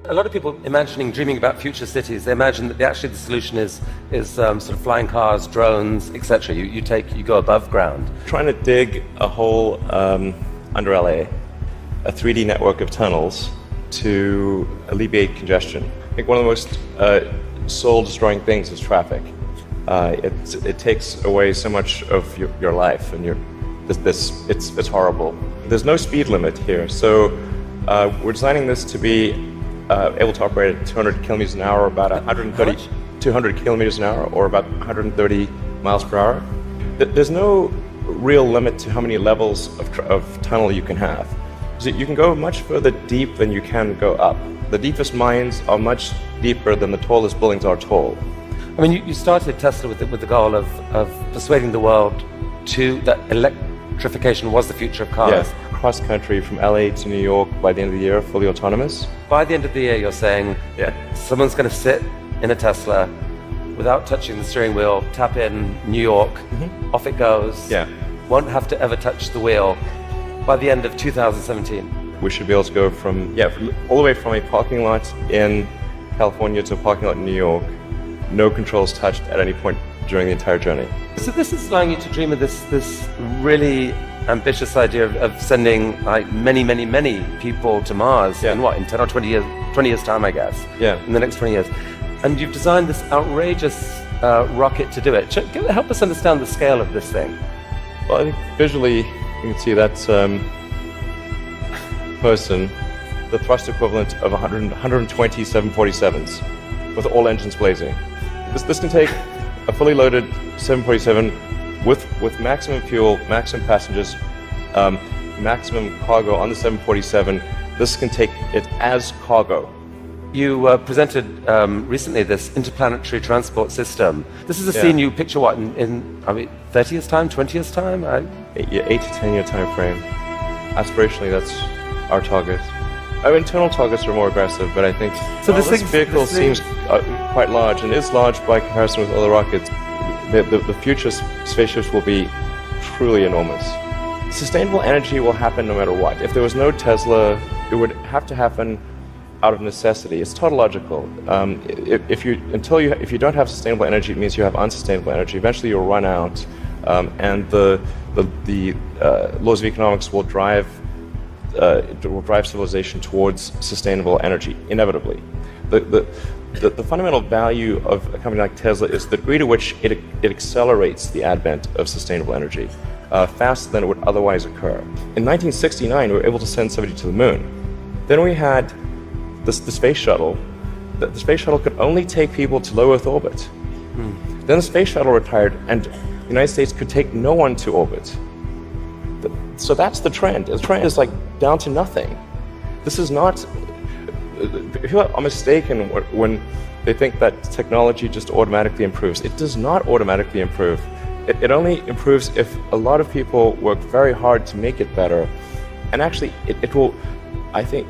A lot of people dreaming about future cities, they imagine that actually the solution is sort of flying cars, drones, etc. You go above ground. Trying to dig a hole under LA, a 3D network of tunnels to alleviate congestion. I think one of the most soul-destroying things is traffic. It takes away so much of your life, and it's horrible. There's no speed limit here, so we're designing this to be able to operate at 200 kilometers an hour, about 200 kilometers an hour, or about 130 miles per hour. There's no real limit to how many levels of tunnel you can have. So you can go much further deep than you can go up. The deepest mines are much deeper than the tallest buildings are tall. I mean, you started Tesla with the goal of persuading the world that electrification was the future of cars. Yes, cross country from LA to New York by the end of the year, fully autonomous. By the end of the year, you're saying someone's going to sit in a Tesla without touching the steering wheel, tap in New York, off it goes, won't have to ever touch the wheel by the end of 2017. We should be able to go from all the way from a parking lot in California to a parking lot in New York, no controls touched at any point during the entire journey. So this is allowing you to dream of this really ambitious idea of sending like many people to Mars in 10 or 20 years time, I guess. In the next 20 years. And you've designed this outrageous rocket to do it. Help us understand the scale of this thing. Well, I think visually you can see that's person, the thrust equivalent of 120 747s with all engines blazing. This can take a fully loaded 747 with maximum fuel, maximum passengers, maximum cargo on the 747. This can take it as cargo. You presented recently this interplanetary transport system. This is a scene you picture in 30 years time, 20 years time? 8 to 10 year time frame. Aspirationally, that's our target. Our internal targets are more aggressive, but I think this vehicle seems quite large, and is large by comparison with other rockets. The future spaceships will be truly enormous. Sustainable energy will happen no matter what. If there was no Tesla, it would have to happen out of necessity. It's tautological. If you don't have sustainable energy, it means you have unsustainable energy. Eventually, you'll run out, and the laws of economics will drive civilization towards sustainable energy inevitably. The fundamental value of a company like Tesla is the degree to which it accelerates the advent of sustainable energy faster than it would otherwise occur. In 1969, we were able to send somebody to the moon. Then we had the space shuttle. The space shuttle could only take people to low Earth orbit. Then the space shuttle retired, and the United States could take no one to orbit. So that's the trend. The trend is like down to nothing. This is not. People are mistaken when they think that technology just automatically improves. It does not automatically improve. It only improves if a lot of people work very hard to make it better. And actually, it will, I think,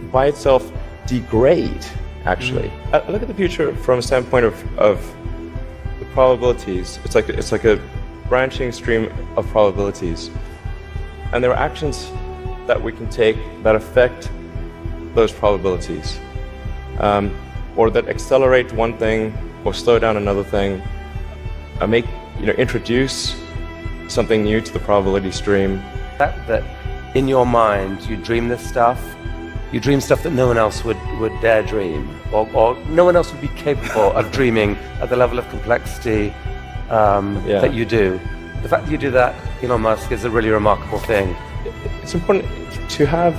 by itself degrade, actually. Look at the future from a standpoint of the probabilities. It's like a branching stream of probabilities. And there are actions that we can take that affect those probabilities, or that accelerate one thing or slow down another thing, introduce something new to the probability stream. That in your mind you dream this stuff, you dream stuff that no one else would dare dream, or no one else would be capable of dreaming at the level of complexity that you do. The fact that you do that, Elon Musk, is a really remarkable thing. It's important to have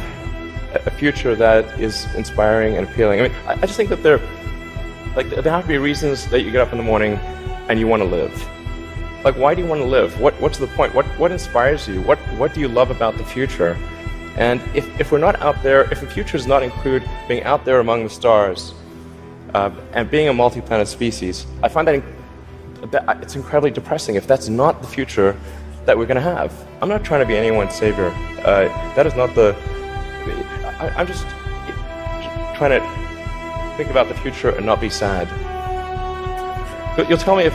a future that is inspiring and appealing. I mean, I just think that there have to be reasons that you get up in the morning and you want to live. Like, why do you want to live? What's the point? What inspires you? What do you love about the future? And if we're not out there, if the future does not include being out there among the stars and being a multi-planet species, I find that it's incredibly depressing if that's not the future that we're going to have. I'm not trying to be anyone's savior. That is not the. I'm just trying to think about the future and not be sad. You'll tell me if